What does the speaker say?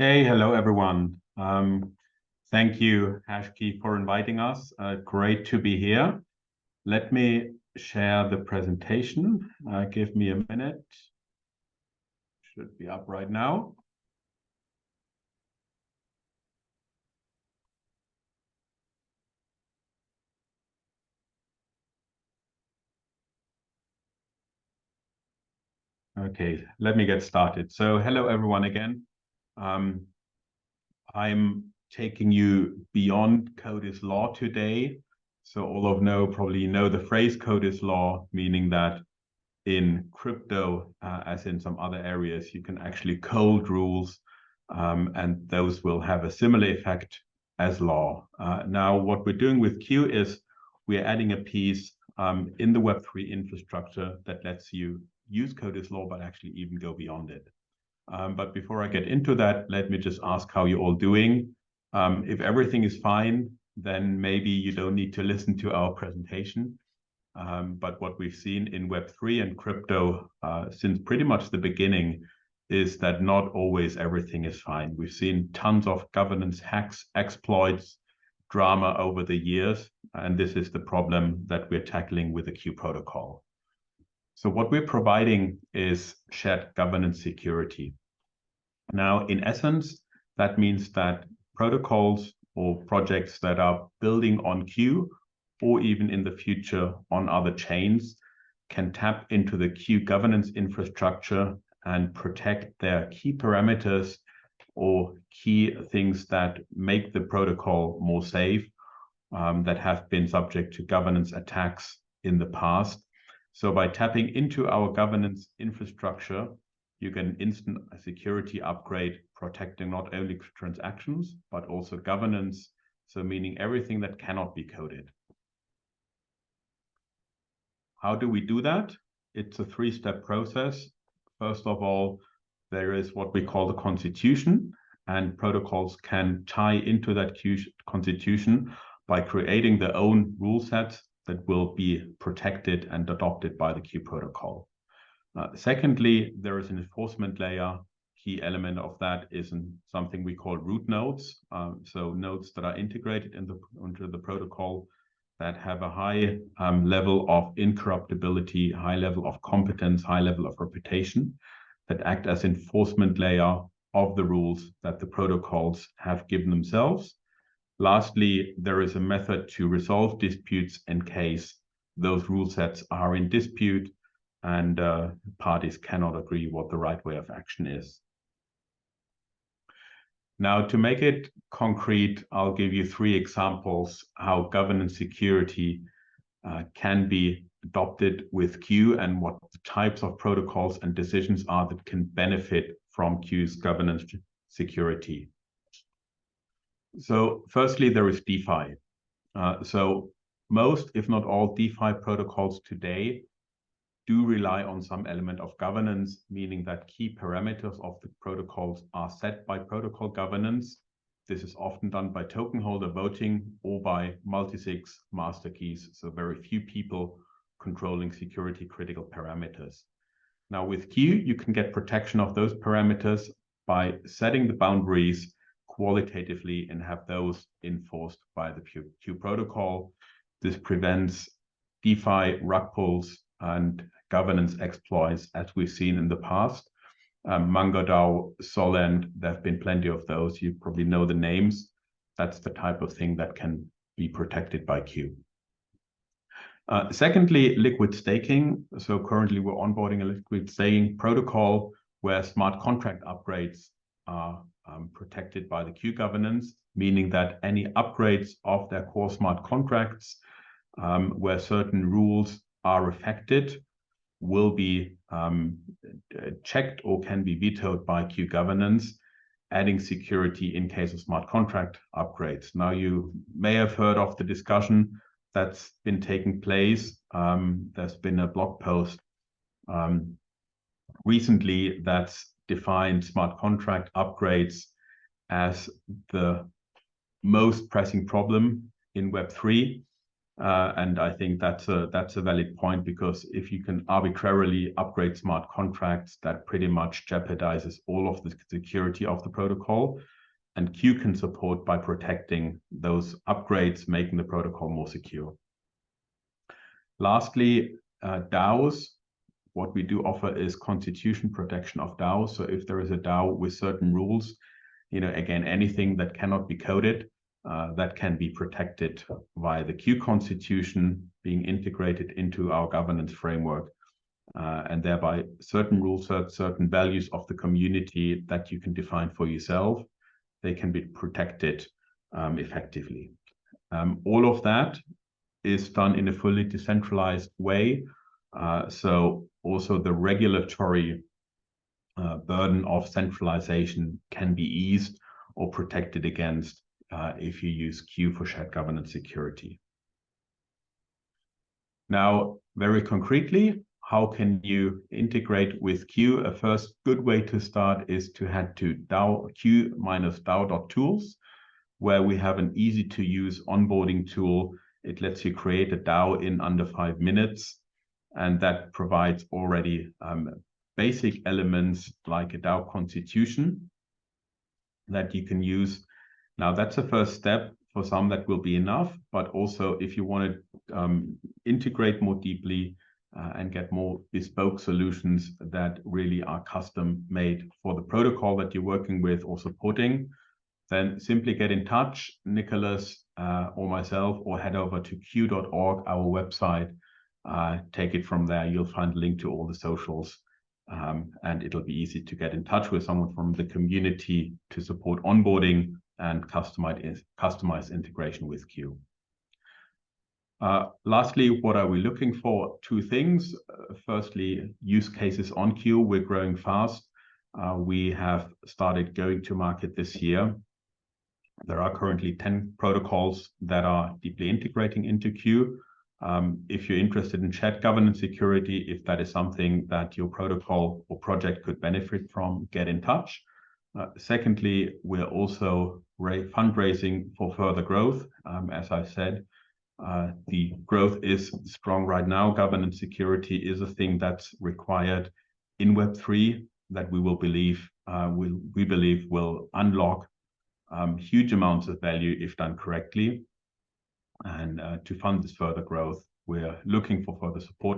Hey, hello everyone. Thank you, Hashkey, for inviting us. Great to be here. Let me share the presentation. Give me a minute. Should be up right now. Okay, let me get started. So hello everyone again. I'm taking you beyond code is law today. So all of probably know the phrase code is law, meaning that in crypto, as in some other areas, you can actually code rules, and those will have a similar effect as law. Now, what we're doing with Q is we're adding a piece in the Web3 infrastructure that lets you use code as law, but actually even go beyond it. But before I get into that, let me just ask how you're all doing. If everything is fine, then maybe you don't need to listen to our presentation. But what we've seen in Web3 and crypto since pretty much the beginning is that not always everything is fine. We've seen tons of governance hacks, exploits, drama over the years, and this is the problem that we're tackling with the Q protocol. So what we're providing is shared governance security. Now, in essence, that means that protocols or projects that are building on Q or even in the future on other chains can tap into the Q governance infrastructure and protect their key parameters or key things that make the protocol more safe, that have been subject to governance attacks in the past. So by tapping into our governance infrastructure, you get an instant security upgrade, protecting not only transactions, but also governance. So meaning everything that cannot be coded. How do we do that? It's a three-step process. First of all, there is what we call the constitution, and protocols can tie into that constitution by creating their own rule sets that will be protected and adopted by the Q protocol. Secondly, there is an enforcement layer. Key element of that is something we call root nodes. So nodes that are integrated into the protocol that have a high level of incorruptibility, high level of competence, high level of reputation, that act as enforcement layer of the rules that the protocols have given themselves. Lastly, there is a method to resolve disputes in case those rule sets are in dispute and parties cannot agree what the right way of action is. Now, to make it concrete, I'll give you three examples how governance security can be adopted with Q and what the types of protocols and decisions are that can benefit from Q's governance security. So firstly, there is DeFi. So most, if not all, DeFi protocols today do rely on some element of governance, meaning that key parameters of the protocols are set by protocol governance. This is often done by token holder voting or by multi-sig master keys, so very few people controlling security critical parameters. Now with Q, you can get protection of those parameters by setting the boundaries qualitatively and have those enforced by the Q protocol. This prevents DeFi rug pulls and governance exploits as we've seen in the past. MangoDAO, Solend, there have been plenty of those. You probably know the names. That's the type of thing that can be protected by Q. Secondly, liquid staking. So currently we're onboarding a liquid staking protocol where smart contract upgrades are protected by the Q governance, meaning that any upgrades of their core smart contracts where certain rules are affected will be checked or can be vetoed by Q governance, adding security in case of smart contract upgrades. Now, you may have heard of the discussion that's been taking place. There's been a blog post recently that's defined smart contract upgrades as the most pressing problem in Web3. And I think that's a valid point, because if you can arbitrarily upgrade smart contracts, that pretty much jeopardizes all of the security of the protocol. And Q can support by protecting those upgrades, making the protocol more secure. Lastly, DAOs. What we do offer is constitution protection of DAOs. So if there is a DAO with certain rules, again, anything that cannot be coded, that can be protected via the Q constitution being integrated into our governance framework. And thereby certain rules, certain values of the community that you can define for yourself, they can be protected effectively. All of that is done in a fully decentralized way. So also the regulatory burden of centralization can be eased or protected against if you use Q for shared governance security. Now, very concretely, how can you integrate with Q? A first good way to start is to head to q-dao.tools, where we have an easy-to-use onboarding tool. It lets you create a DAO in under 5 minutes, and that provides already basic elements like a DAO constitution that you can use. Now, that's the first step. For some, that will be enough, but also if you want to integrate more deeply and get more bespoke solutions that really are custom made for the protocol that you're working with or supporting, then simply get in touch, Nicholas or myself, or head over to q.org, our website. Take it from there. You'll find a link to all the socials, and it'll be easy to get in touch with someone from the community to support onboarding and customized integration with Q. Lastly, what are we looking for? 2 things. Firstly, use cases on Q. We're growing fast. We have started going to market this year. There are currently 10 protocols that are deeply integrating into Q. If you're interested in shared governance security, if that is something that your protocol or project could benefit from, get in touch. Secondly, we're also fundraising for further growth. As I said, the growth is strong right now. Governance security is a thing that's required in Web3 that we believe will unlock huge amounts of value if done correctly. And to fund this further growth, we're looking for further support.